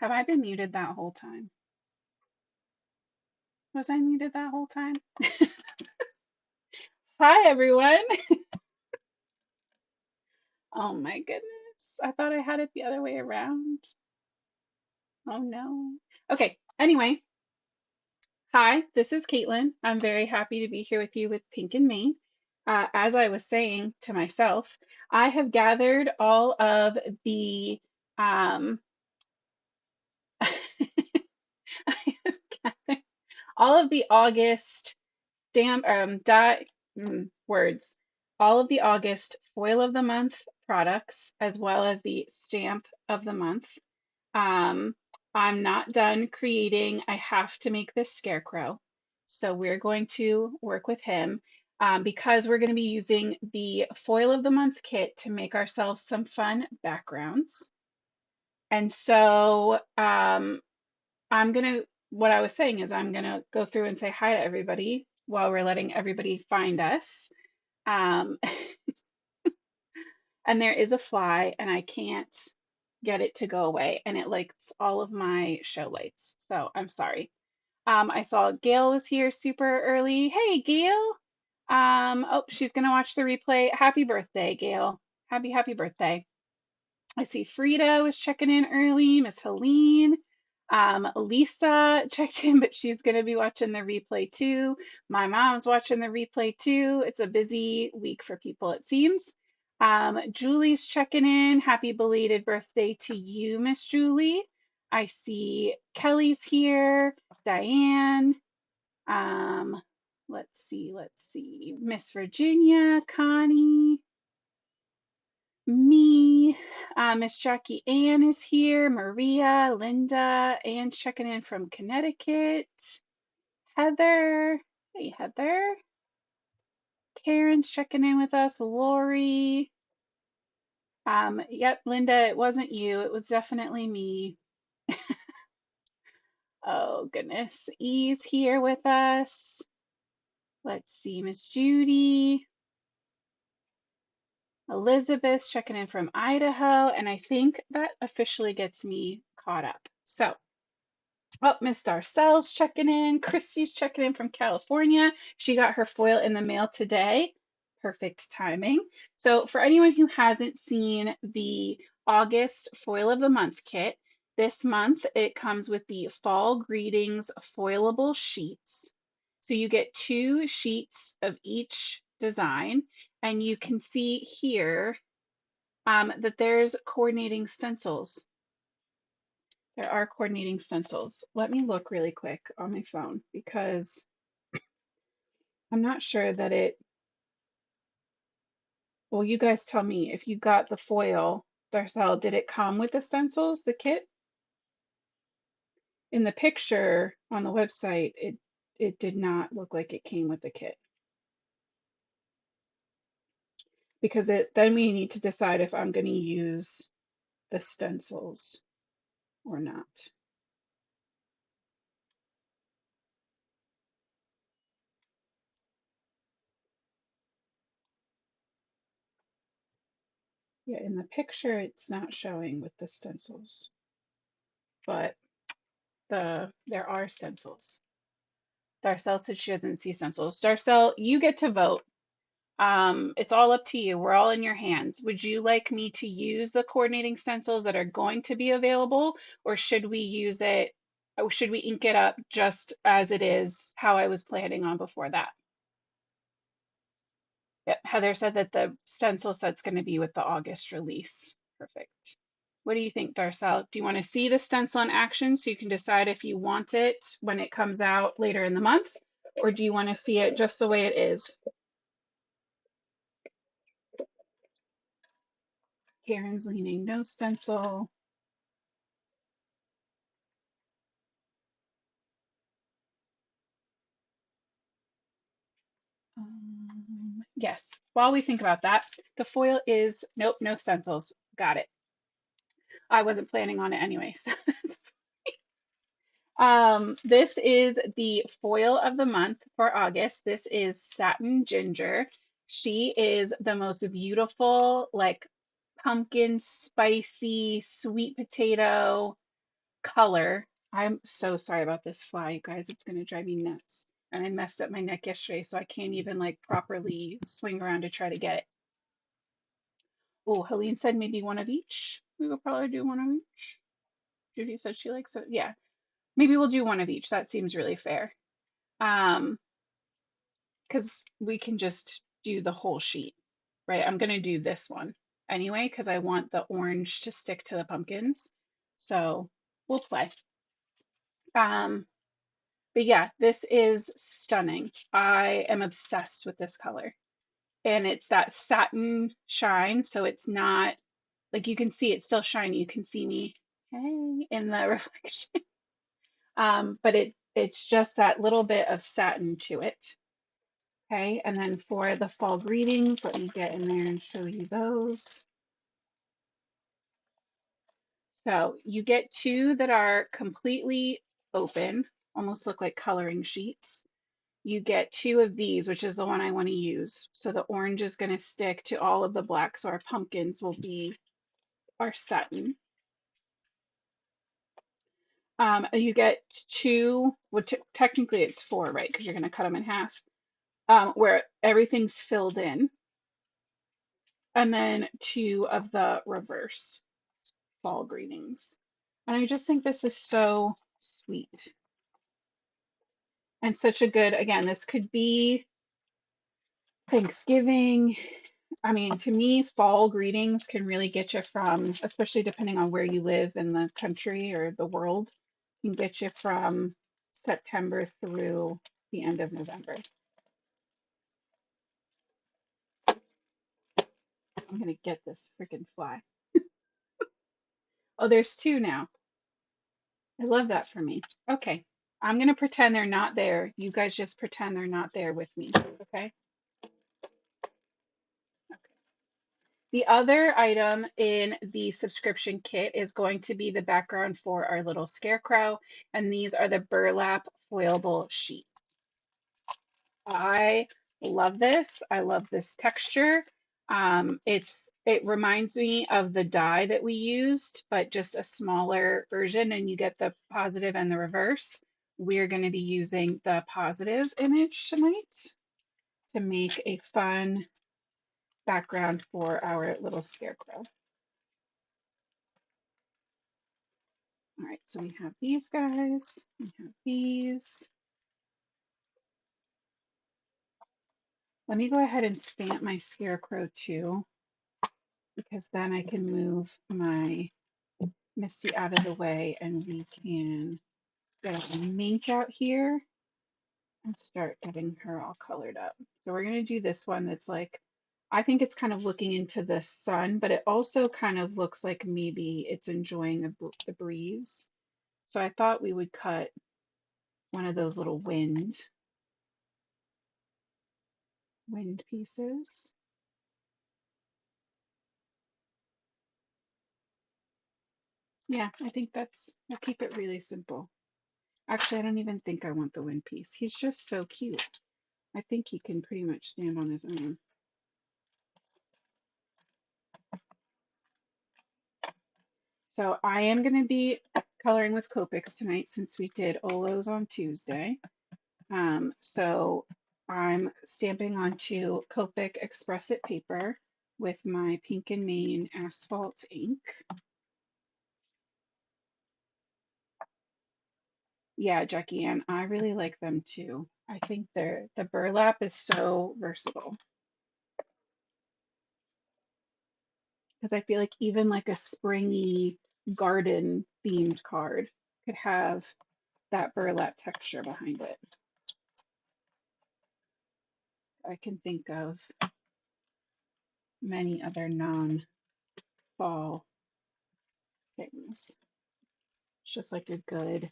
Have I been muted that whole time? Was I muted that whole time? Hi, everyone. Oh my goodness. I thought I had it the other way around. Oh no. Okay, anyway, hi, this is Caitlin. I'm very happy to be here with you with Pink and Main. As I was saying to myself, I have gathered all of the um, I have gathered all of the August stamp words, all of the August foil of the month products as well as the stamp of the month. um, I'm not done creating. I have to make this scarecrow, so we're going to work with him, because we're going to be using the foil of the month kit to make ourselves some fun backgrounds. And so what I was saying is I'm gonna go through and say hi to everybody while we're letting everybody find us. Um, and there is a fly, and I can't get it to go away, and it likes all of my show lights. So I'm sorry. I saw Gail was here super early. Hey, Gail. Oh, she's gonna watch the replay. Happy birthday, Gail. Happy birthday. I see Frida was checking in early, Miss Helene. Lisa checked in, but she's going to be watching the replay too. My mom's watching the replay too. It's a busy week for people, it seems. Julie's checking in. Happy belated birthday to you, Miss Julie. I see Kelly's here, Diane. Um, let's see. Miss Virginia, Connie, me, Miss Jackie Ann is here, Maria, Linda, Ann checking in from Connecticut, Heather, hey Heather, Karen's checking in with us, Lori, yep, Linda, it wasn't you, it was definitely me. Oh goodness, E's here with us. Let's see, Miss Judy, Elizabeth checking in from Idaho, and I think that officially gets me caught up. So, oh, Miss Darcel's checking in. Christy's checking in from California. She got her foil in the mail today. Perfect timing. So, for anyone who hasn't seen the August Foil of the Month kit, this month it comes with the Fall Greetings Foilable sheets. So, you get 2 sheets of each design, and you can see here that there's coordinating stencils. There are coordinating stencils. Let me look really quick on my phone because I'm not sure that well, you guys tell me if you got the foil, Darcel, did it come with the stencils, the kit? In the picture on the website, it did not look like it came with the kit. Because then we need to decide if I'm going to use the stencils or not. Yeah, in the picture, it's not showing with the stencils, but there are stencils. Darcel said she doesn't see stencils. Darcel, you get to vote. It's all up to you. We're all in your hands. Would you like me to use the coordinating stencils that are going to be available, or should we use it, or should we ink it up just as it is, how I was planning on before that? Yep, Heather said that the stencil set's going to be with the August release. Perfect. What do you think, Darcel? Do you want to see the stencil in action so you can decide if you want it when it comes out later in the month, or do you want to see it just the way it is? Karen's leaning no stencil. Yes, while we think about that, the foil is, nope, no stencils. Got it. I wasn't planning on it anyway. So. This is the foil of the month for August. This is Satin Ginger. She is the most beautiful, like pumpkin, spicy, sweet potato color, I'm so sorry about this fly, you guys. It's going to drive me nuts. And I messed up my neck yesterday, so I can't even like properly swing around to try to get it. Oh, Helene said maybe one of each. We will probably do one of each. Judy said she likes it. Yeah, maybe we'll do one of each. That seems really fair. Um, because we can just do the whole sheet, right? I'm going to do this one anyway because I want the orange to stick to the pumpkins. So we'll play. Um, but yeah, this is stunning. I am obsessed with this color. And it's that satin shine, so it's not like you can see it's still shiny. You can see me, hey, in the reflection. But it's just that little bit of satin to it. Okay, and then for the fall greetings, let me get in there and show you those. So you get two that are completely open, almost look like coloring sheets. You get two of these, which is the one I want to use. So the orange is going to stick to all of the black, so our pumpkins will be our satin. You get two, well, technically it's four, right? Because you're going to cut them in half, where everything's filled in. And then two of the reverse fall greetings. And I just think this is so sweet and such a good, again, this could be Thanksgiving. I mean, to me, fall greetings can really get you from, especially depending on where you live in the country or the world, can get you from September through the end of November. I'm gonna get this freaking fly. Oh, there's two now. I love that for me. Okay, I'm gonna pretend they're not there. You guys just pretend they're not there with me, okay? The other item in the subscription kit is going to be the background for our little scarecrow, and these are the burlap foilable sheets. I love this. I love this texture. It reminds me of the die that we used, but just a smaller version, and you get the positive and the reverse. We're going to be using the positive image tonight to make a fun background for our little scarecrow. All right, so we have these guys, we have these. Let me go ahead and stamp my scarecrow too, because then I can move my Misty out of the way and we can get a mink out here and start getting her all colored up. So we're going to do this one that's like, I think it's kind of looking into the sun, but it also kind of looks like maybe it's enjoying the breeze. So I thought we would cut one of those little wind pieces. Yeah, I think we'll keep it really simple. Actually, I don't even think I want the wind piece. He's just so cute. I think he can pretty much stand on his own. So I am going to be coloring with Copics tonight since we did Olos on Tuesday. So I'm stamping onto Copic Express It paper with my Pink and Main Asphalt ink. Yeah, Jackie Ann, I really like them too. I think the burlap is so versatile. Because I feel like even like a springy garden themed card could have that burlap texture behind it. I can think of many other non-fall things. It's just like a good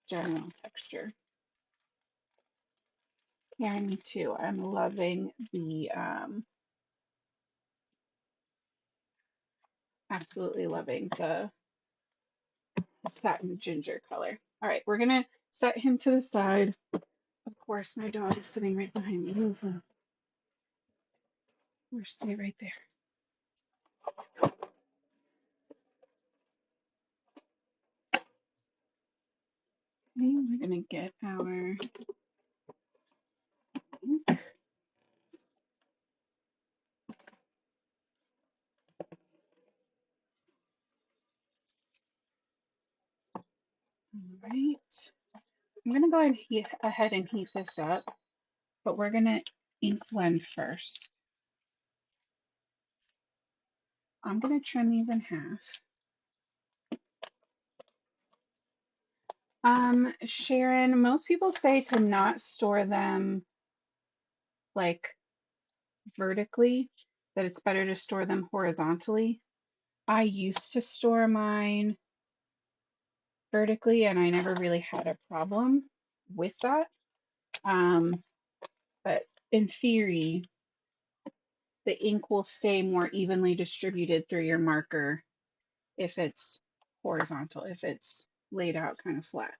general texture. Yeah, me too. I'm loving the, absolutely loving the satin ginger color. All right, we're gonna set him to the side. Of course, my dog is sitting right behind me. Move, or stay right there. Okay, we're gonna get our ink. All right. I'm gonna go ahead and heat this up, but we're gonna ink blend first. I'm gonna trim these in half. Sharon, most people say to not store them like vertically, that it's better to store them horizontally. I used to store mine vertically and I never really had a problem with that. But in theory, the ink will stay more evenly distributed through your marker if it's horizontal, if it's laid out kind of flat.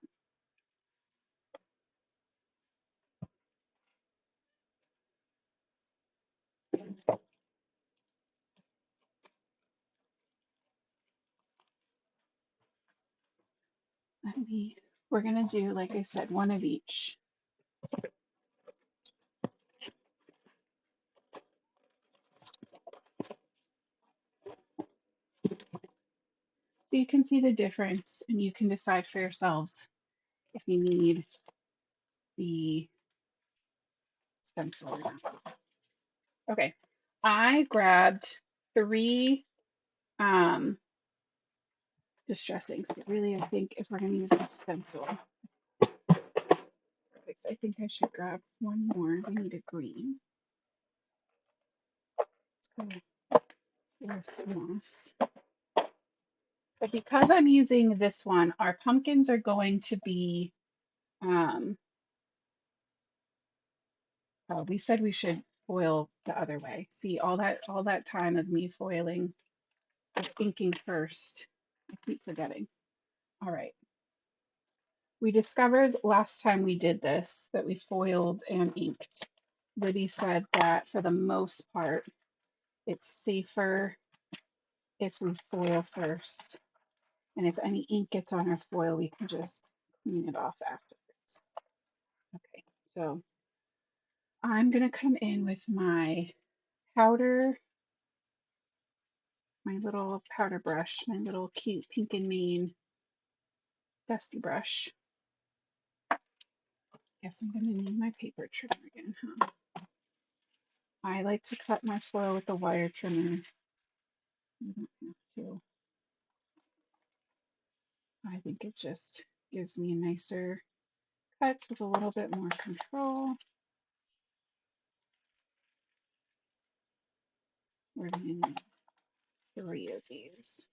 We're gonna do, like I said, one of each. So you can see the difference and you can decide for yourselves if you need the stencil or not. Okay, I grabbed 3 distress inks, but really I think if we're gonna use a stencil, perfect. I think I should grab one more. We need a green. Let's go Forest Moss. But because I'm using this one, our pumpkins are going to be, oh, we said we should foil the other way. See, all that time of me foiling, of inking first. I keep forgetting. All right. We discovered last time we did this that we foiled and inked. Libby said that for the most part, it's safer if we foil first. And if any ink gets on our foil, we can just clean it off afterwards. Okay, so I'm gonna come in with my powder, my little powder brush, my little cute pink and mane dusty brush. Guess I'm gonna need my paper trimmer again, huh? I like to cut my foil with the wire trimmer. You don't have to. I think it just gives me nicer cuts with a little bit more control. We're gonna need 3 of these.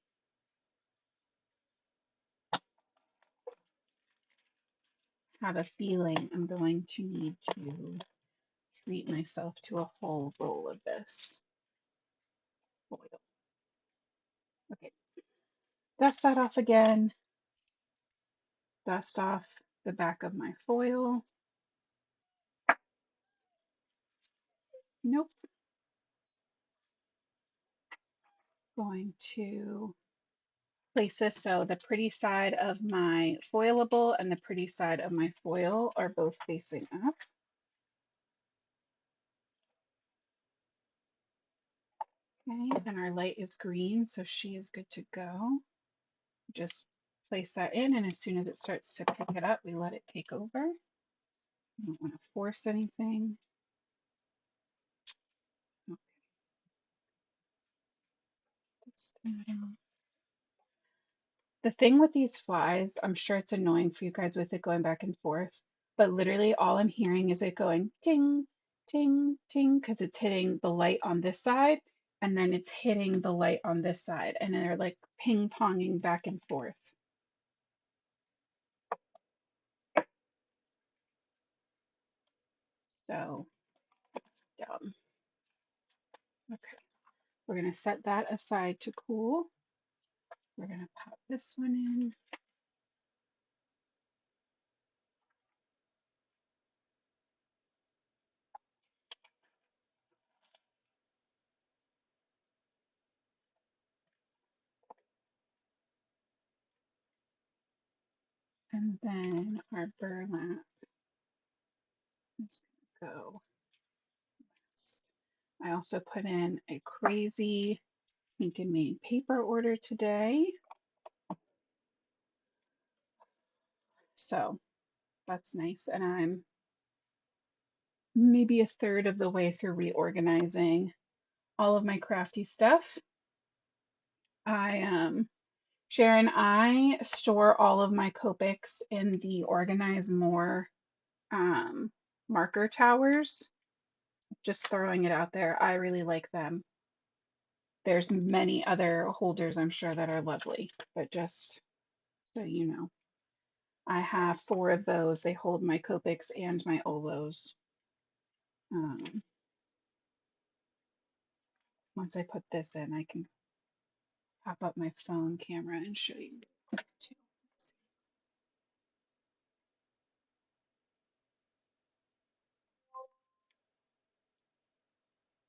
Have a feeling I'm going to need to treat myself to a whole roll of this foil. Okay, dust that off again. Dust off the back of my foil. Nope. Going to place this so the pretty side of my foilable and the pretty side of my foil are both facing up. Okay, and our light is green, so she is good to go. Just place that in, and as soon as it starts to pick it up, we let it take over. You don't want to force anything. The thing with these flies, I'm sure it's annoying for you guys with it going back and forth, but literally all I'm hearing is it going ting, ting, ting, because it's hitting the light on this side, and then it's hitting the light on this side, and they're like ping-ponging back and forth. So dumb. Okay, we're gonna set that aside to cool. We're gonna pop this one in. And then our burlap is going to go last. I also put in a crazy Ink and Made paper order today. So that's nice. And I'm maybe a third of the way through reorganizing all of my crafty stuff. Sharon, I store all of my Copics in the Organize More marker towers. Just throwing it out there. I really like them. There's many other holders I'm sure that are lovely, but just so you know, I have 4 of those. They hold my Copics and my Olos. Um, once I put this in, I can pop up my phone camera and show you too.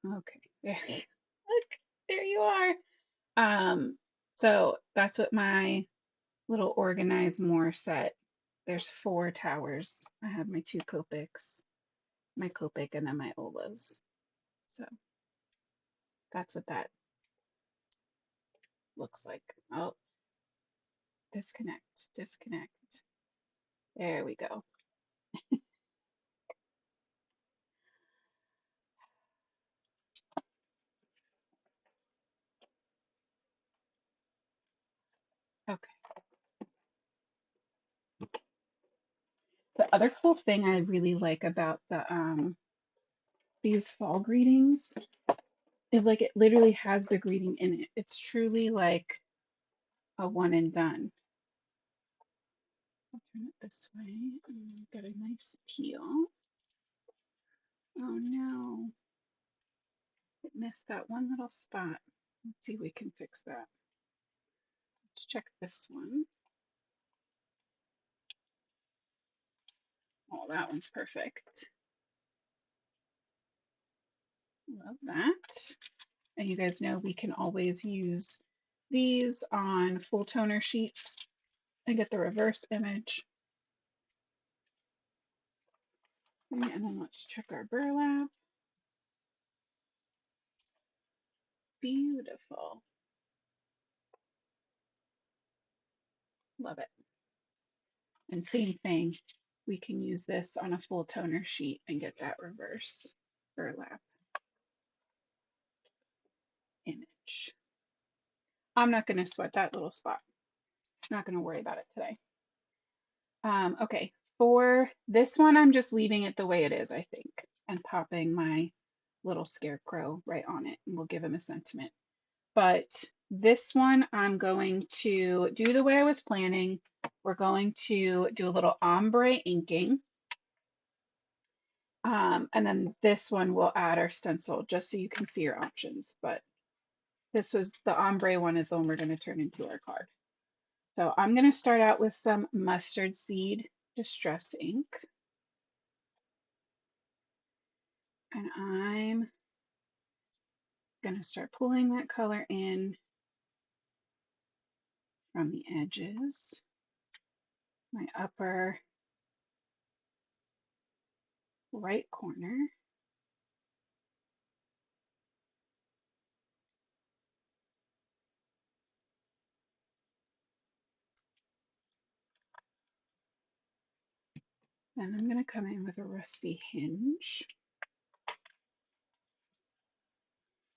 Okay, there you look, there you are. So that's what my little Organize More set. There's 4 towers. I have my 2 Copics, my Copic, and then my Olos. So that's what that looks like. Oh, disconnect, disconnect. There we go. Okay. The other cool thing I really like about these fall greetings is like it literally has the greeting in it. It's truly like a one and done. I'll turn it this way and get a nice peel. Oh no, it missed that one little spot. Let's see if we can fix that. Let's check this one. Oh, that one's perfect. Love that. And you guys know we can always use these on full toner sheets and get the reverse image. Okay, and then let's check our burlap. Beautiful. Love it. And same thing, we can use this on a full toner sheet and get that reverse burlap image. I'm not going to sweat that little spot. I'm not going to worry about it today. Okay, for this one, I'm just leaving it the way it is, I think, and popping my little scarecrow right on it, and we'll give him a sentiment. But this one, I'm going to do the way I was planning. We're going to do a little ombre inking. And then this one will add our stencil just so you can see your options. But this was the ombre one is the one we're going to turn into our card. So I'm going to start out with some mustard seed distress ink. And I'm going to start pulling that color in from the edges, my upper right corner. Then I'm going to come in with a rusty hinge.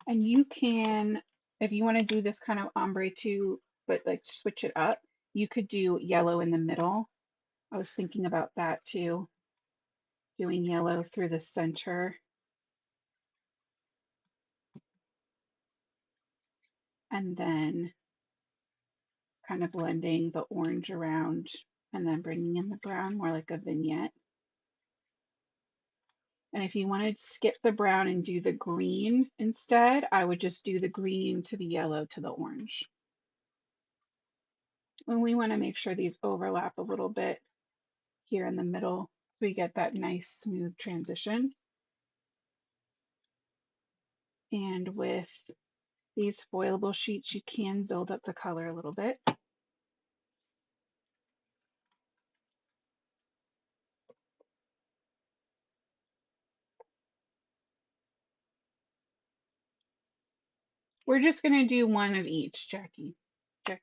And you can, if you want to do this kind of ombre too, but like switch it up, you could do yellow in the middle. I was thinking about that too, doing yellow through the center. And then kind of blending the orange around and then bringing in the brown, more like a vignette. And if you wanted to skip the brown and do the green instead, I would just do the green to the yellow to the orange. And we want to make sure these overlap a little bit here in the middle so we get that nice smooth transition. And with these foilable sheets, you can build up the color a little bit. We're just gonna do one of each, Jackie. I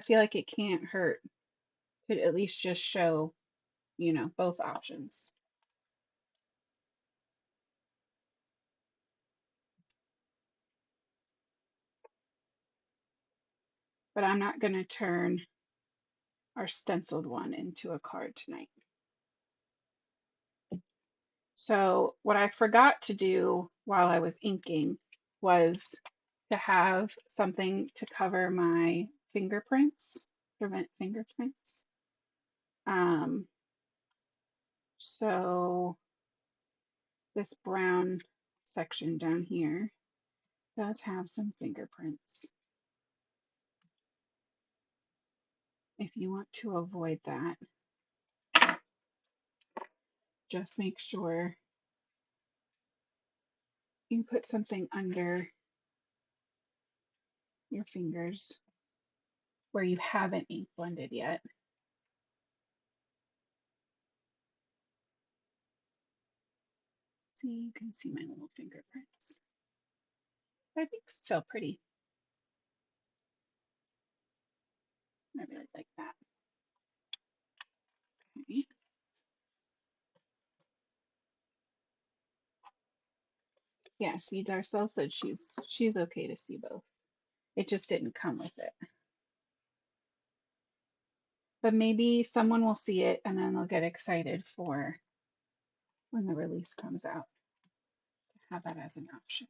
feel like it can't hurt to at least just show, both options. But I'm not gonna turn our stenciled one into a card tonight. So what I forgot to do while I was inking was to have something to cover my fingerprints, prevent fingerprints. Um, so this brown section down here does have some fingerprints. If you want to avoid that, just make sure you put something under your fingers where you haven't ink blended yet. See, you can see my little fingerprints. I think it's still pretty. I really like that. Okay. Yeah, see, Darcel said she's okay to see both. It just didn't come with it. But maybe someone will see it and then they'll get excited for when the release comes out to have that as an option.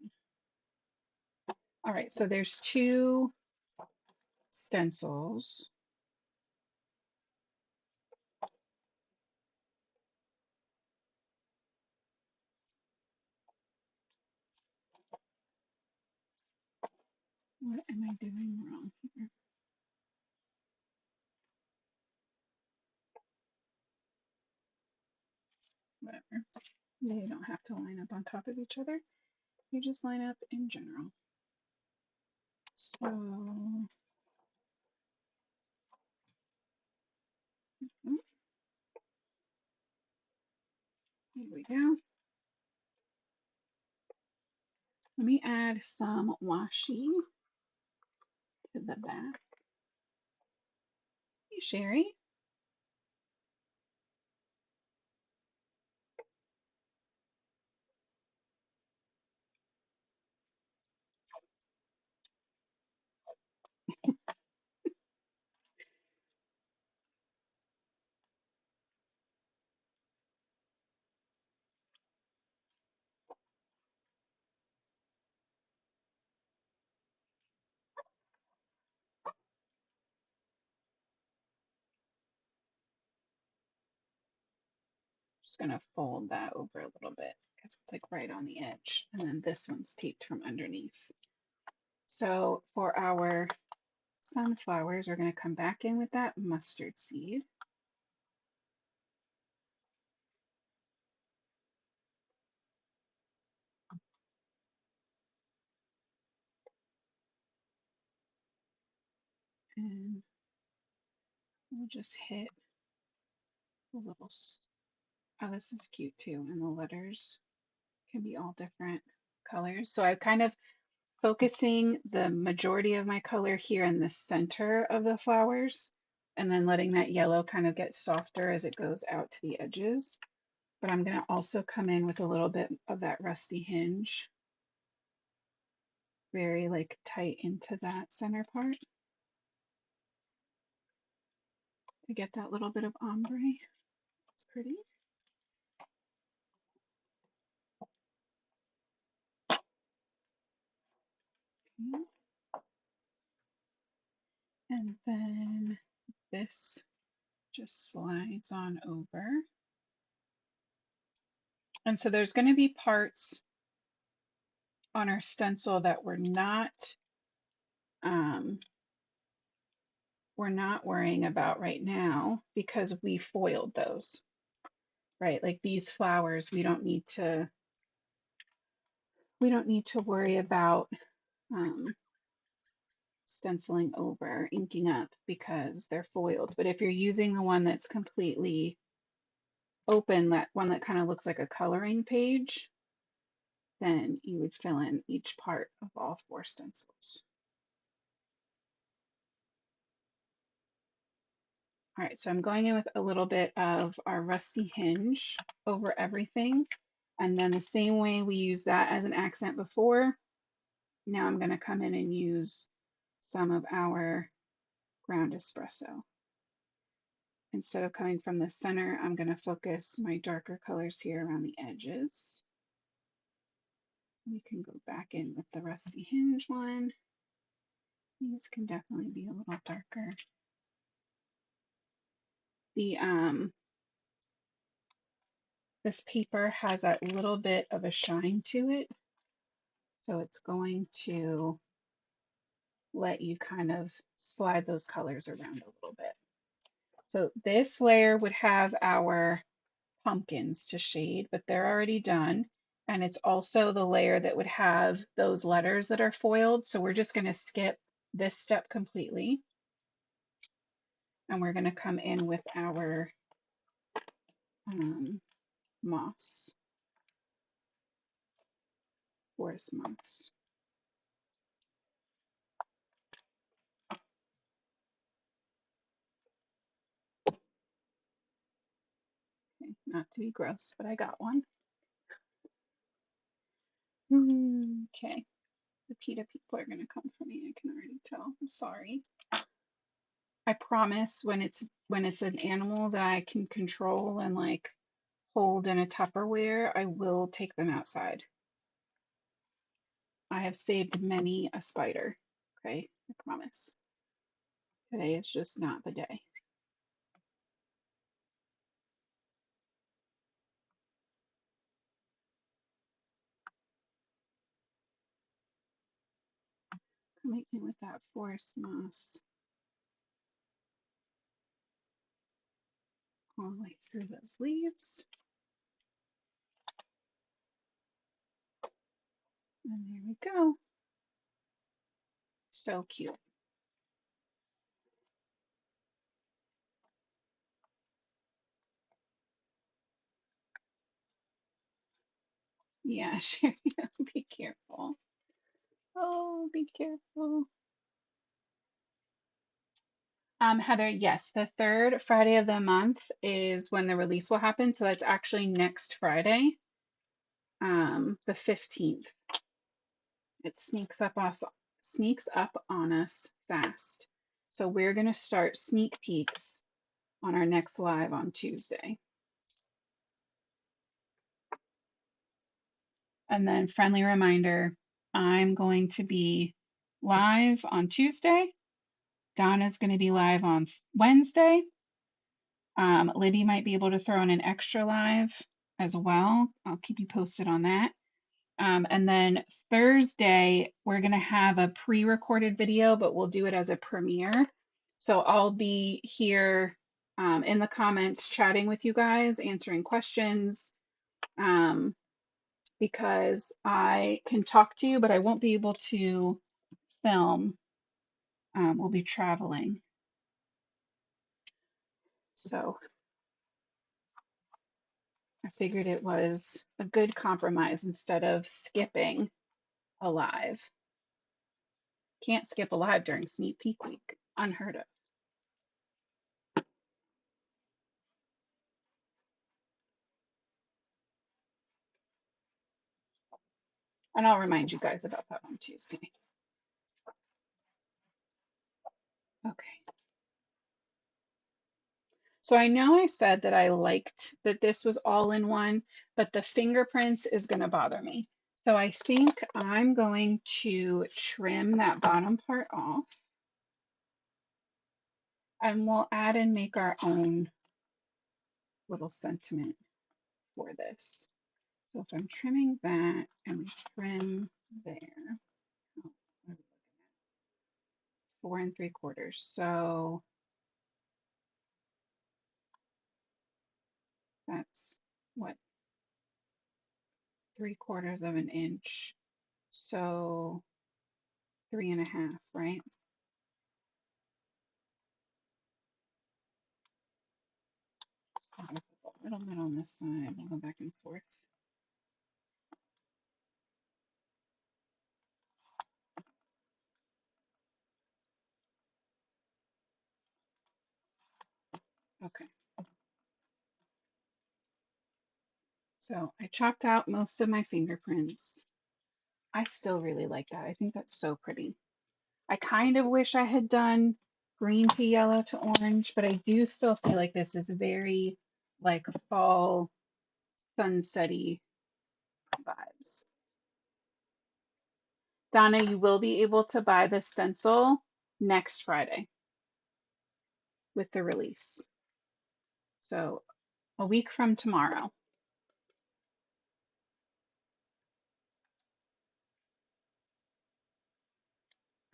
All right, so there's two stencils. What am I doing wrong here? Whatever. They don't have to line up on top of each other. You just line up in general. So here we go. Let me add some washi to the back. Hey, Sherry. Just gonna fold that over a little bit because it's like right on the edge. And then this one's taped from underneath. So for our sunflowers, we're gonna come back in with that mustard seed. And we'll just hit the little, oh, this is cute too. And the letters can be all different colors. So I kind of focusing the majority of my color here in the center of the flowers and then letting that yellow kind of get softer as it goes out to the edges. But I'm going to also come in with a little bit of that rusty hinge, very like tight into that center part to get that little bit of ombre. It's pretty. Okay. And then this just slides on over. And so there's going to be parts on our stencil that um, we're not worrying about right now because we foiled those, right? Like these flowers, we don't need to worry about stenciling over, inking up because they're foiled. But if you're using the one that's completely open, that one that kind of looks like a coloring page, then you would fill in each part of all 4 stencils. All right, so I'm going in with a little bit of our rusty hinge over everything. And then the same way we used that as an accent before, now I'm going to come in and use some of our ground espresso. Instead of coming from the center, I'm going to focus my darker colors here around the edges. We can go back in with the rusty hinge one. These can definitely be a little darker. The this paper has a little bit of a shine to it, so it's going to let you kind of slide those colors around a little bit. So this layer would have our pumpkins to shade, but they're already done. And it's also the layer that would have those letters that are foiled. So we're just going to skip this step completely. And we're going to come in with our moss, forest moss. Okay, not to be gross, but I got one. Okay, the PETA people are going to come for me. I can already tell. I'm sorry. I promise when it's an animal that I can control and like hold in a Tupperware, I will take them outside. I have saved many a spider. Okay, I promise. Today is just not the day. Coming in with that forest moss all the way through those leaves. And there we go. So cute. Yeah, Sherry, be careful. Oh, be careful. Heather, yes, the third Friday of the month is when the release will happen. So that's actually next Friday, the 15th. It sneaks up on us fast. So we're gonna start sneak peeks on our next live on Tuesday. And then friendly reminder, I'm going to be live on Tuesday. Donna's going to be live on Wednesday. Libby might be able to throw in an extra live as well. I'll keep you posted on that. And then Thursday, we're going to have a pre-recorded video, but we'll do it as a premiere. So I'll be here in the comments chatting with you guys, answering questions, because I can talk to you, but I won't be able to film. We'll be traveling. So I figured it was a good compromise instead of skipping a live. Can't skip a live during sneak peek week. Unheard of. And I'll remind you guys about that on Tuesday. Okay. So I know I said that I liked that this was all in one, but the fingerprints is going to bother me. So I think I'm going to trim that bottom part off. And we'll add and make our own little sentiment for this. So if I'm trimming that and we trim there, oh, 4 3/4. So that's what, 3/4 of an inch. So 3 1/2, right? I'll put a little bit on this side. We'll go back and forth. So I chopped out most of my fingerprints. I still really like that. I think that's so pretty. I kind of wish I had done green to yellow to orange, but I do still feel like this is very like fall sunsetty vibes. Donna, you will be able to buy the stencil next Friday with the release. So a week from tomorrow.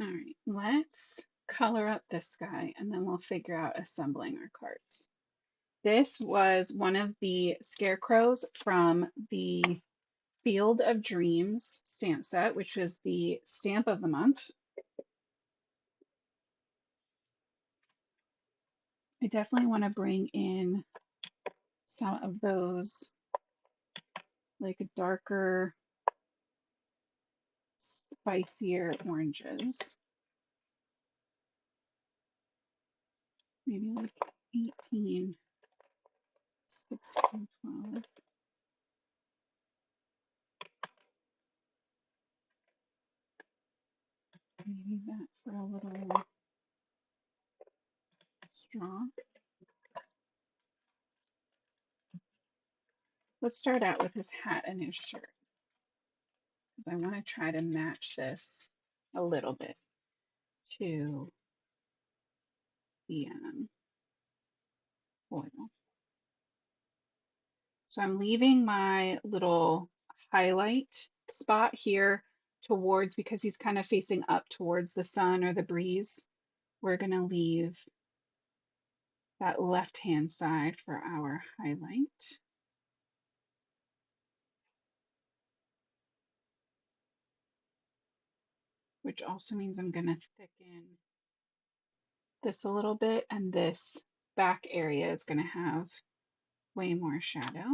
All right, let's color up this guy and then we'll figure out assembling our cards. This was one of the scarecrows from the Field of Dreams stamp set, which was the stamp of the month. I definitely want to bring in some of those like darker, spicier oranges. Maybe like 18, 16, 12. Maybe that for a little strong. Let's start out with his hat and his shirt because I want to try to match this a little bit to the foil. So I'm leaving my little highlight spot here towards, because he's kind of facing up towards the sun or the breeze. We're going to leave that left-hand side for our highlight. Which also means I'm going to thicken this a little bit, and this back area is going to have way more shadow.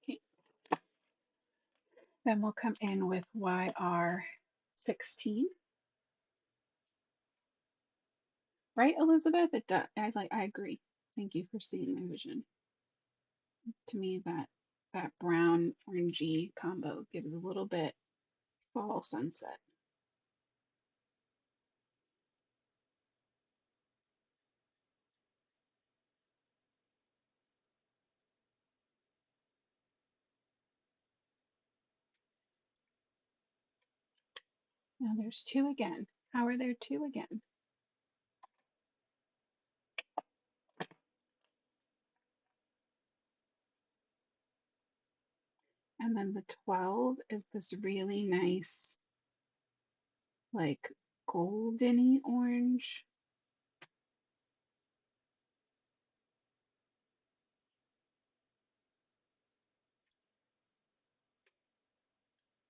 Okay. Then we'll come in with YR16. Right, Elizabeth? It does. I agree. Thank you for seeing my vision. To me, that brown orangey combo gives a little bit fall sunset. Now there's two again. How are there two again? And then the 12 is this really nice, like goldeny orange.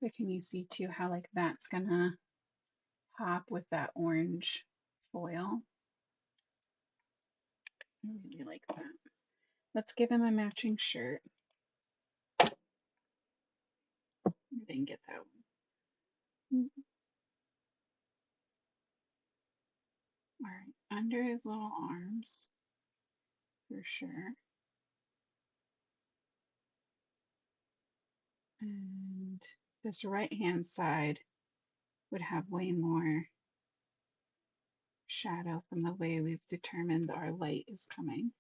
But can you see too how like that's gonna pop with that orange foil? I really like that. Let's give him a matching shirt. I didn't get that one. All right, under his little arms, for sure. And this right hand side would have way more shadow from the way we've determined our light is coming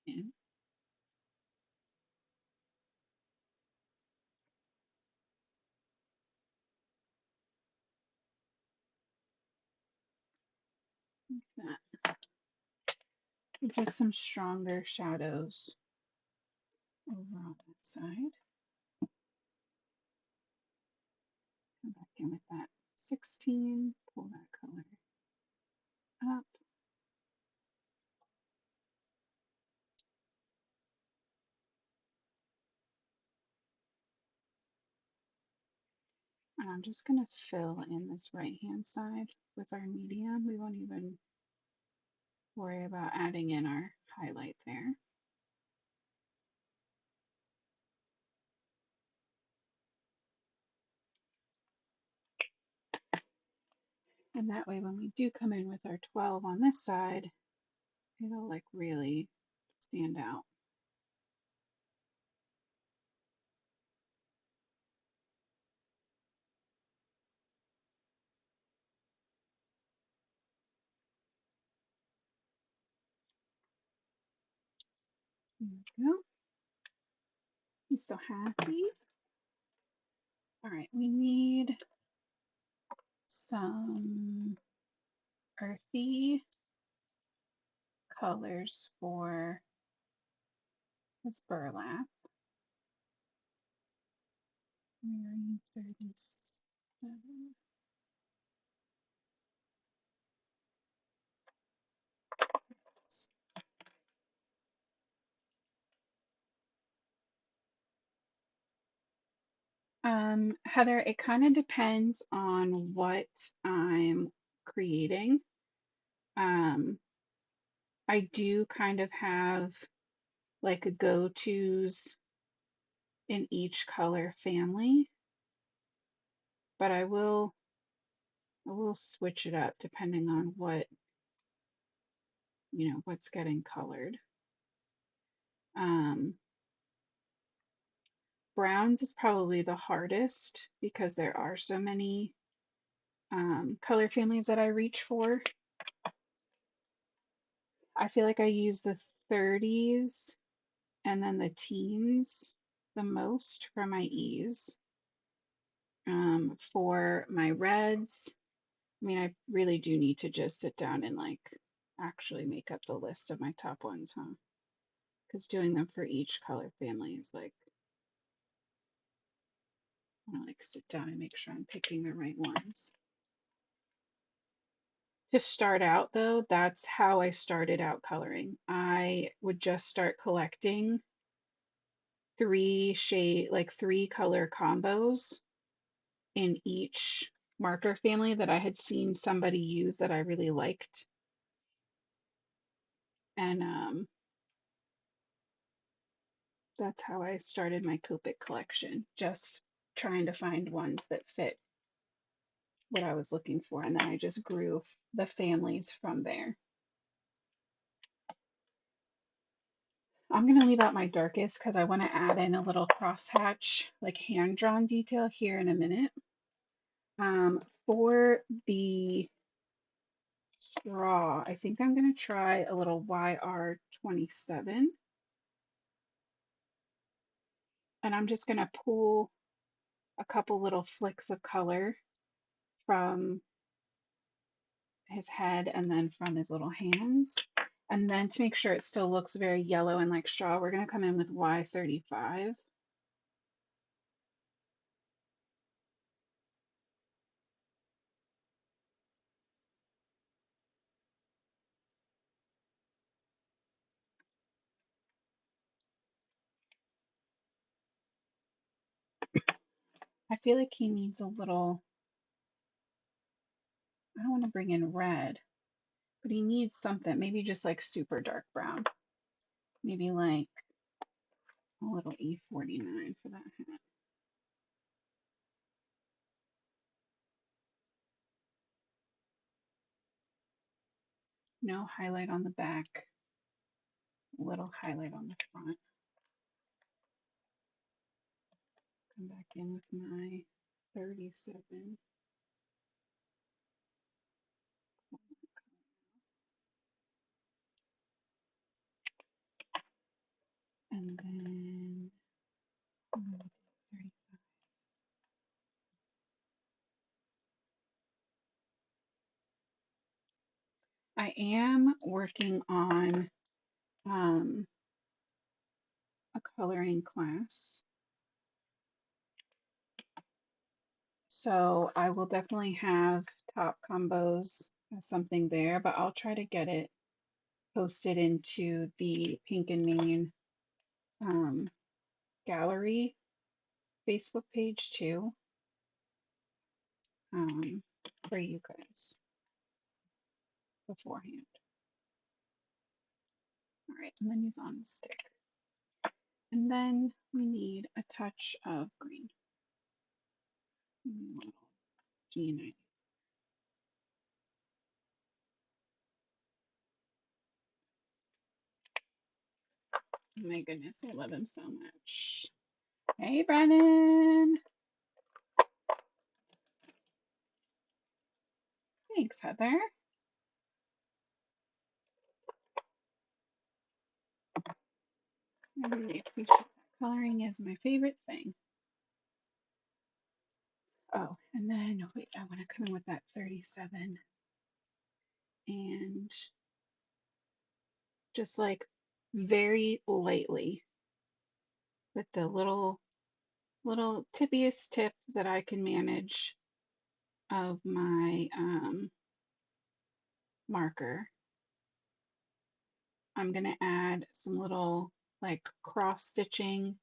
in. Like that. Just some stronger shadows over on that side. Come back in with that 16, pull that color up. And I'm just going to fill in this right hand side with our medium. We won't even worry about adding in our highlight there. And that way when we do come in with our 12 on this side, it'll like really stand out. There we go. He's so happy. All right, we need some earthy colors for this burlap. Wearing 37. Heather, it kind of depends on what I'm creating. I do kind of have like a go-tos in each color family, but I will switch it up depending on what, what's getting colored. Um, Browns is probably the hardest because there are so many color families that I reach for. I feel like I use the 30s and then the teens the most for my ease. For my reds, I mean, I really do need to just sit down and like actually make up the list of my top ones, huh? Because doing them for each color family is like, I want to like sit down and make sure I'm picking the right ones. To start out though, that's how I started out coloring. I would just start collecting three color combos in each marker family that I had seen somebody use that I really liked. And that's how I started my Copic collection, just trying to find ones that fit what I was looking for. And then I just grew the families from there. I'm going to leave out my darkest because I want to add in a little crosshatch, like hand-drawn detail here in a minute. For the straw, I think I'm going to try a little YR27. And I'm just going to pull a couple little flicks of color from his head and then from his little hands. And then to make sure it still looks very yellow and like straw, we're going to come in with Y35. I feel like he needs a little, I don't want to bring in red, but he needs something, maybe just like super dark brown. Maybe like a little E49 for that hat. No highlight on the back, a little highlight on the front. Come back in with my 37. And then 35. I am working on a coloring class. So I will definitely have top combos as something there, but I'll try to get it posted into the Pink and Main gallery Facebook page too, for you guys beforehand. All right, and then he's on the stick. And then we need a touch of green. G90. Oh my goodness, I love him so much. Hey, Brennan. Thanks, Heather. I really appreciate that. Coloring is my favorite thing. Oh, and then wait, I want to come in with that 37 and just like very lightly with the little tippiest tip that I can manage of my marker. I'm going to add some little like cross stitching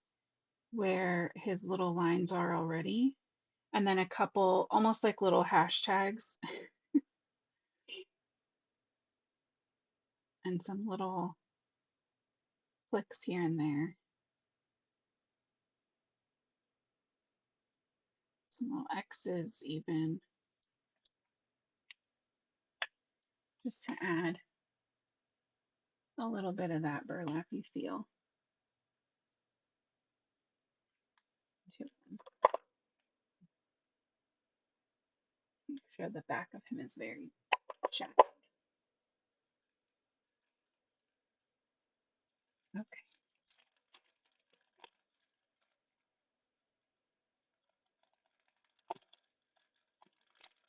where his little lines are already, and then a couple almost like little hashtags and some little flicks here and there, some little X's even, just to add a little bit of that burlappy feel to him. Make sure the back of him is very shiny. Okay.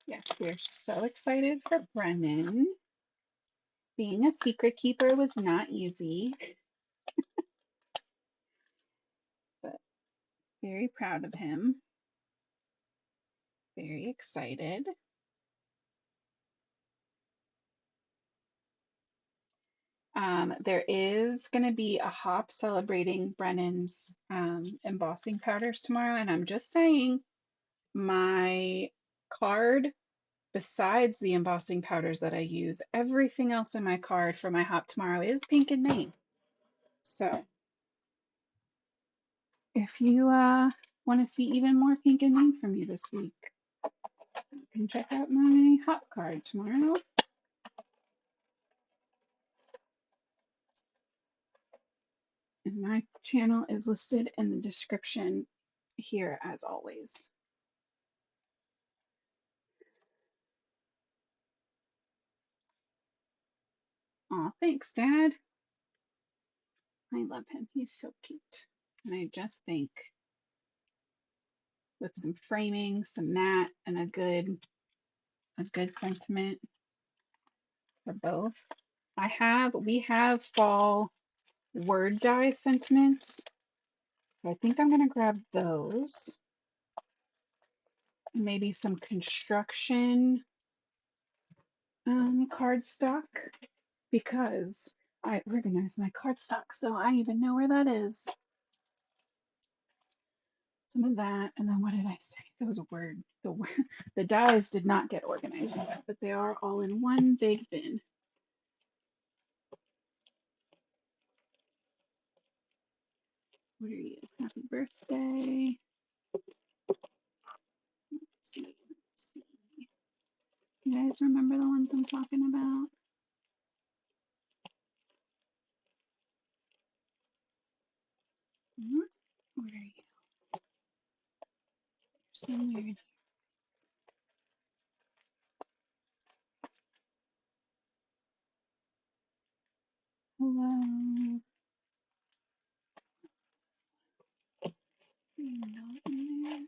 Yes, we're so excited for Brennan. Being a secret keeper was not easy, but very proud of him. Very excited. There is going to be a hop celebrating Brennan's embossing powders tomorrow, and I'm just saying my card, besides the embossing powders that I use, everything else in my card for my hop tomorrow is pink and Maine. So if you want to see even more pink and Maine from me this week, you can check out my hop card tomorrow. And my channel is listed in the description here as always. Aw, thanks, Dad. I love him. He's so cute. And I just think with some framing, some matte, and a good sentiment for both. We have fall word die sentiments. So I think I'm gonna grab those. And maybe some construction cardstock because I organized my cardstock, so I even know where that is. Some of that, and then what did I say? There was a word. The dies did not get organized yet, but they are all in one big bin. What are you? Happy birthday. Let's see. Let's see. You guys remember the ones I'm talking about? Where are you? Somewhere in here. Hello. Are you not in there?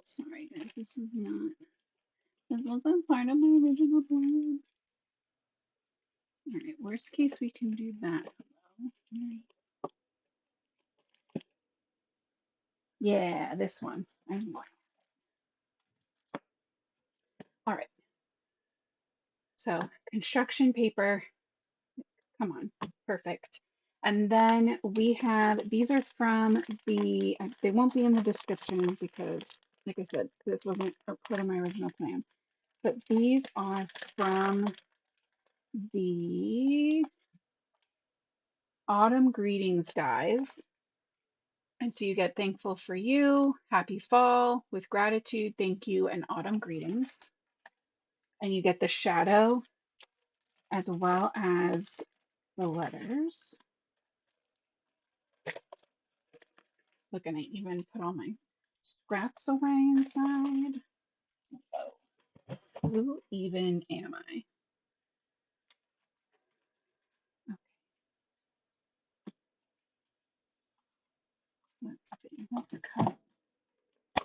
Sorry guys, this wasn't part of my original plan. Alright, worst case we can do that. Hello. Yeah, this one. Alright, so construction paper. Come on, perfect. And then we have, these are from they won't be in the description because, like I said, this wasn't a part of my original plan. But these are from the Autumn Greetings dies. And so you get thankful for you, happy fall, with gratitude, thank you, and autumn greetings. And you get the shadow as well as the letters. Look, and I even put all my scraps away inside. Oh, who even am I? Okay, let's see. Let's cut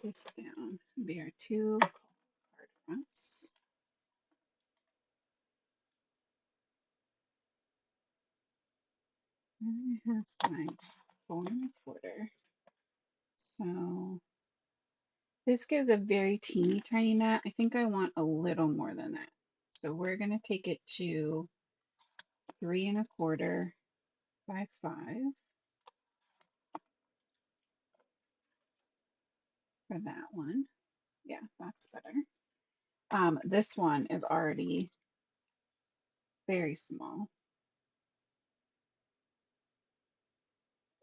this down. Be our two card fronts. And I have my 4 1/4. So this gives a very teeny tiny mat. I think I want a little more than that. So we're going to take it to 3 1/4 by 5 for that one. Yeah, that's better. This one is already very small.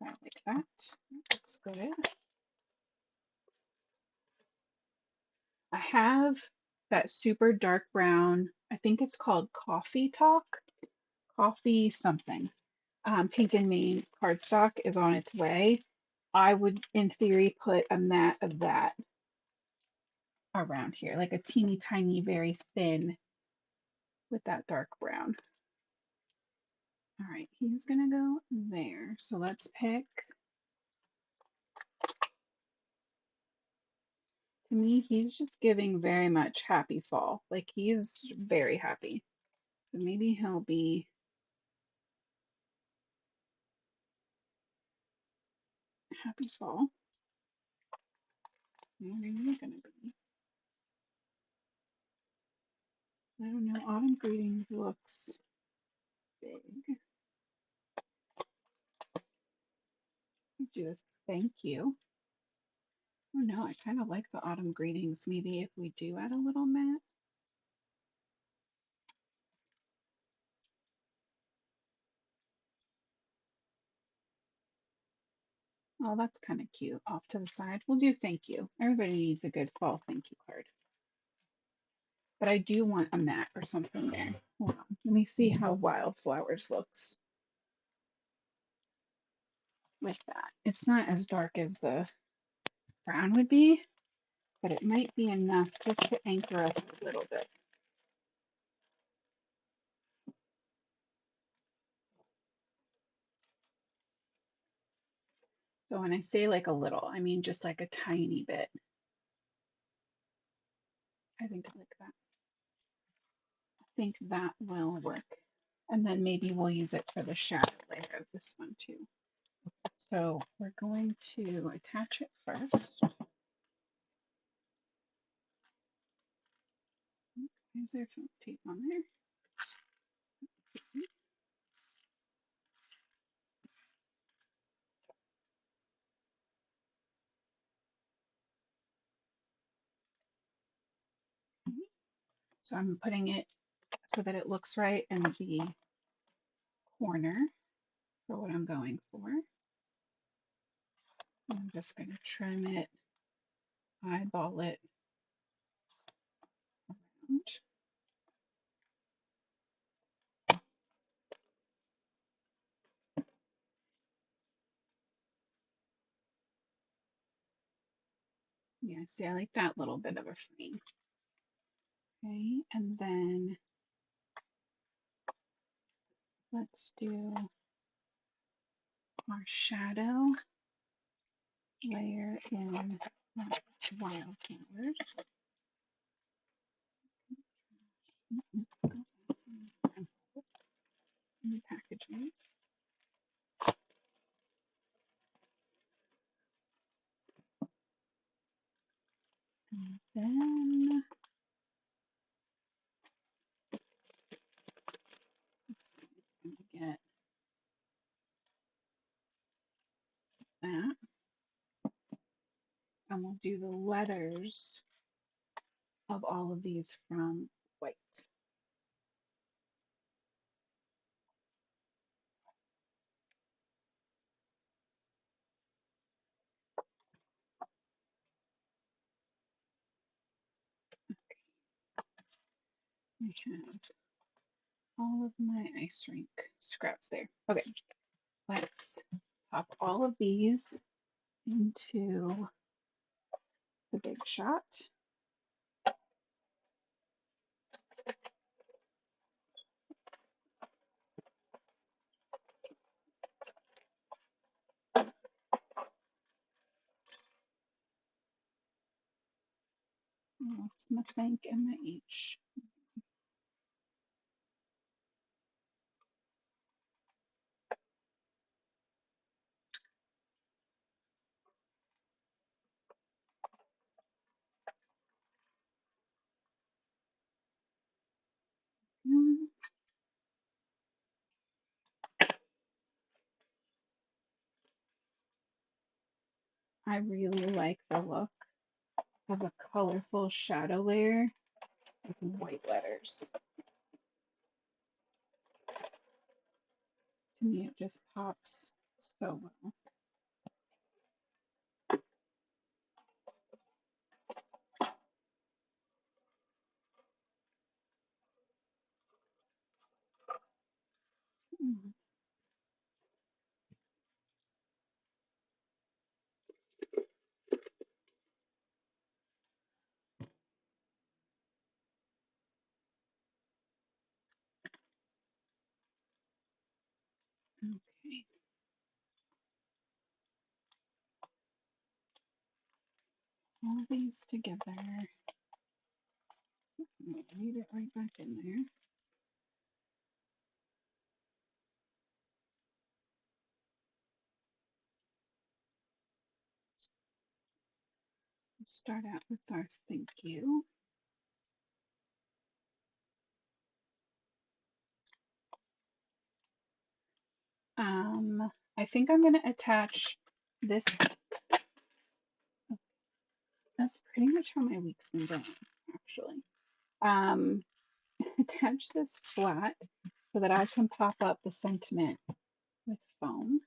I like that. That looks good. I have that super dark brown, I think it's called Coffee Talk, Coffee something. Pink and Main cardstock is on its way. I would, in theory, put a mat of that around here, like a teeny tiny, very thin with that dark brown. All right, he's gonna go there. So let's pick. To me, he's just giving very much happy fall. Like he's very happy. So maybe he'll be happy fall. What are you gonna be? I don't know. Autumn greetings looks big. Do this. Thank you. Oh no, I kind of like the autumn greetings. Maybe if we do add a little mat. Oh, that's kind of cute. Off to the side. We'll do thank you. Everybody needs a good fall thank you card. But I do want a mat or something there. Hold on. Let me see how wildflowers looks with that. It's not as dark as the brown would be, but it might be enough just to anchor us a little bit. So when I say like a little, I mean just like a tiny bit. I think like that. I think that will work. And then maybe we'll use it for the shadow layer of this one too. So we're going to attach it first. Is there some tape on there? So I'm putting it so that it looks right in the corner for what I'm going for. I'm just going to trim it, eyeball it around. Yeah, see, I like that little bit of a frame. Okay, and then let's do our shadow layer in wildflowers. In the packaging. And then I'm going to get that. And we'll do the letters of all of these from white. We have all of my ice rink scraps there. Okay, let's pop all of these into the big shot. That's my think and my H. I really like the look of a colorful shadow layer with white letters. To me, it just pops so well. Okay, all these together. Leave it right back in there. Start out with our thank you. I think I'm going to attach this. That's pretty much how my week's been going, actually. Attach this flat so that I can pop up the sentiment with foam.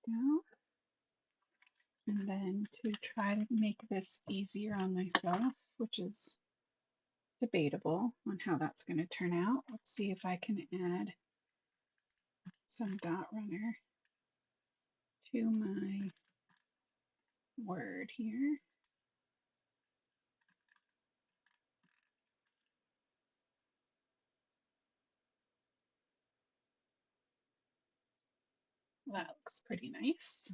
Down. And then to try to make this easier on myself, which is debatable on how that's going to turn out. Let's see if I can add some dot runner to my word here. That looks pretty nice.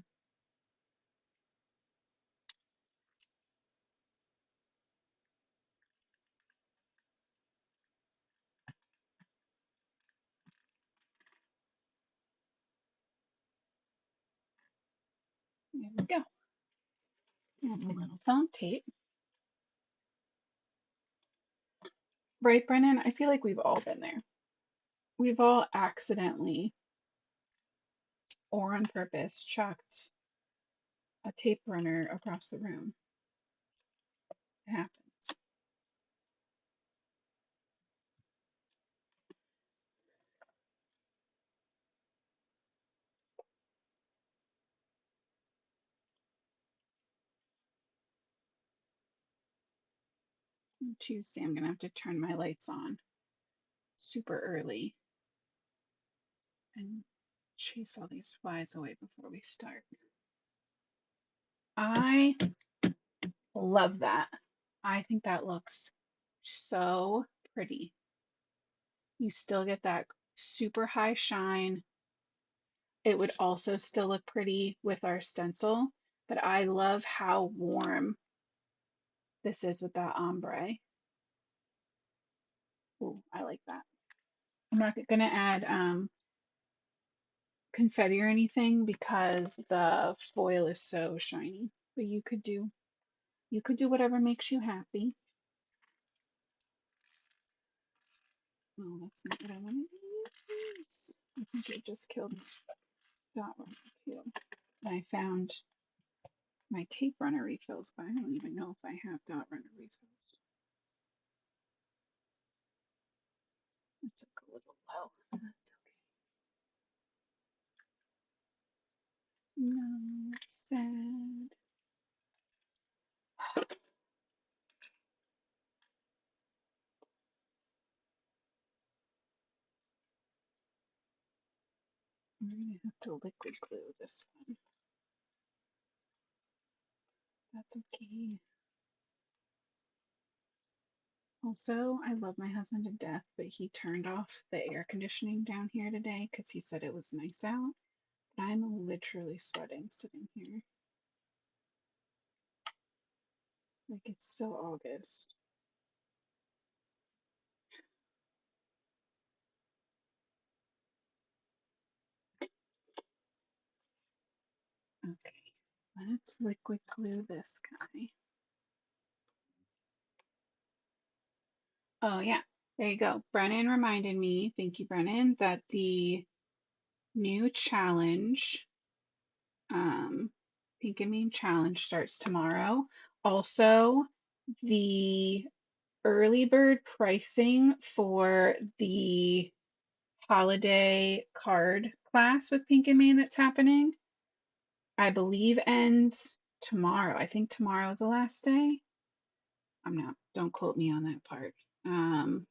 There we go. And a little foam tape. Right, Brennan? I feel like we've all been there. We've all accidentally or on purpose chucked a tape runner across the room. It happens. On Tuesday, I'm going to have to turn my lights on super early and chase all these flies away before we start. I love that. I think that looks so pretty. You still get that super high shine. It would also still look pretty with our stencil, but I love how warm this is with that ombre. Ooh, I like that. I'm not going to add confetti or anything because the foil is so shiny. But you could do whatever makes you happy. Oh, that's not what I wanted to use. I think it just killed my dot runner too. I found my tape runner refills, but I don't even know if I have dot runner refills. It's a little low. That's No, sad. I'm gonna have to liquid glue this one. That's okay. Also, I love my husband to death, but he turned off the air conditioning down here today because he said it was nice out. But I'm literally sweating sitting here. Like it's so August. Okay, let's liquid glue this guy. Oh yeah, there you go. Brennan reminded me, thank you, Brennan, that the new challenge, Pink and Mean challenge starts tomorrow. Also, the early bird pricing for the holiday card class with Pink and Mean that's happening, I believe ends tomorrow. I think tomorrow is the last day. I'm not, don't quote me on that part. I'm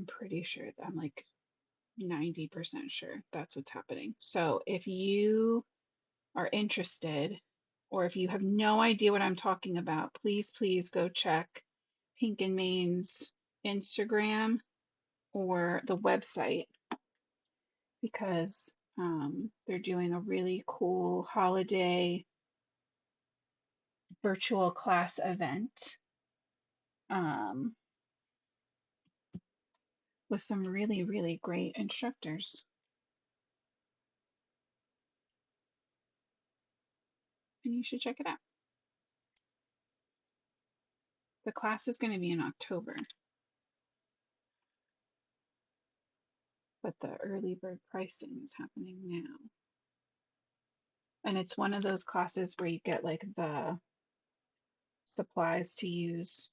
pretty sure that I'm like 90% sure that's what's happening. So if you are interested, or if you have no idea what I'm talking about, please, please go check Pink and Main's Instagram or the website because they're doing a really cool holiday virtual class event um, with some really, really great instructors. And you should check it out. The class is going to be in October, but the early bird pricing is happening now. And it's one of those classes where you get like the supplies to use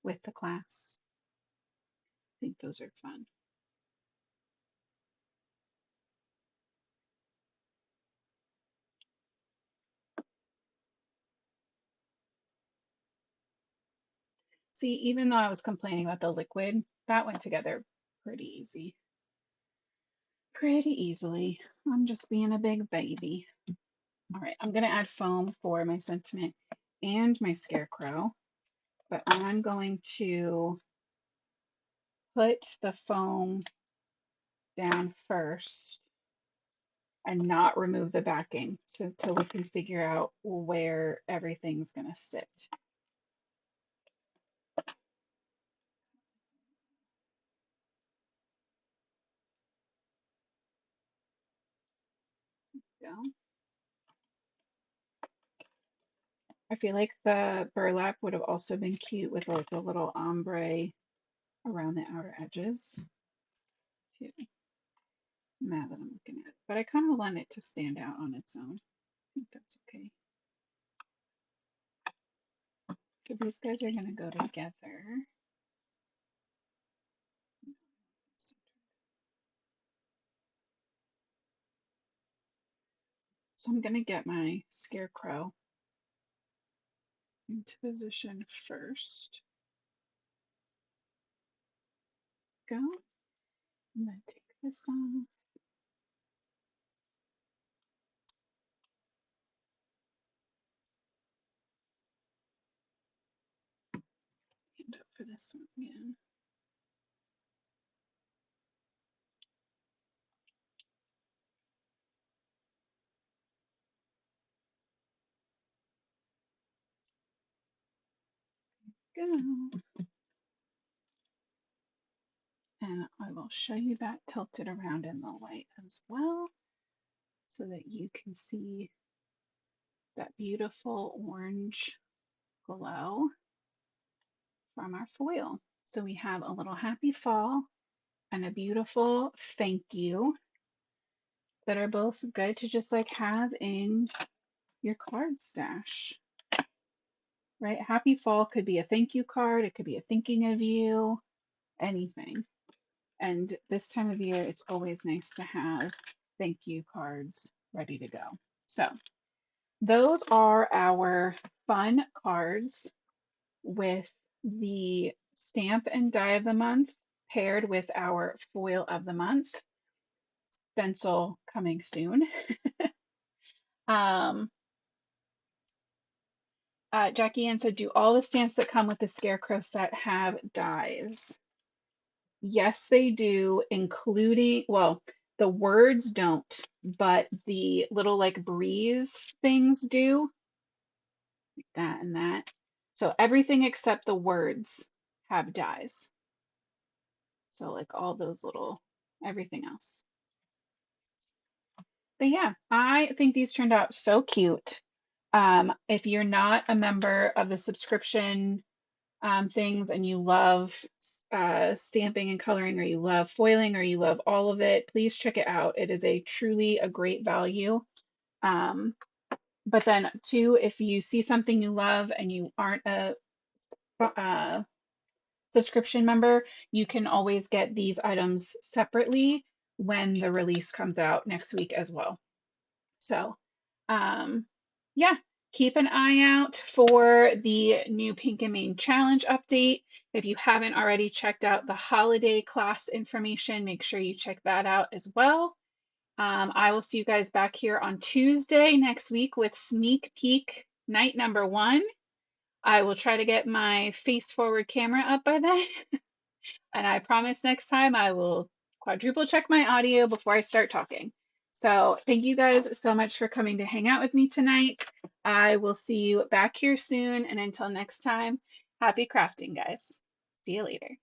with the class. I think those are fun. See, even though I was complaining about the liquid, that went together pretty easy. Pretty easily. I'm just being a big baby. All right, I'm going to add foam for my sentiment and my scarecrow, but I'm going to put the foam down first and not remove the backing so till we can figure out where everything's going to sit. Go. I feel like the burlap would have also been cute with like a little ombre around the outer edges too. Now that I'm looking at it, but I kind of want it to stand out on its own. I think that's okay. Okay, these guys are gonna go together. So I'm gonna get my scarecrow into position first. Go. I'm gonna take this off. Hand up for this one again. Go. And I will show you that tilted around in the light as well so that you can see that beautiful orange glow from our foil. So we have a little happy fall and a beautiful thank you that are both good to just like have in your card stash, right? Happy fall could be a thank you card, it could be a thinking of you, anything. And this time of year, it's always nice to have thank you cards ready to go. So those are our fun cards with the stamp and die of the month paired with our foil of the month. Stencil coming soon. um, Jackie Ann said, do all the stamps that come with the Scarecrow set have dies? Yes, they do, including, well, the words don't, but the little like breeze things do, like that and that. So everything except the words have dies. So like all those little, everything else. But yeah, I think these turned out so cute. If you're not a member of the subscription things and you love stamping and coloring, or you love foiling, or you love all of it, please check it out. It is a truly a great value. But then too, if you see something you love and you aren't a subscription member, you can always get these items separately when the release comes out next week as well. So, yeah, keep an eye out for the new Pink and Main Challenge update. If you haven't already checked out the holiday class information, make sure you check that out as well. I will see you guys back here on Tuesday next week with sneak peek night number 1. I will try to get my face forward camera up by then. And I promise next time I will quadruple check my audio before I start talking. So thank you guys so much for coming to hang out with me tonight. I will see you back here soon. And until next time, happy crafting, guys. See you later.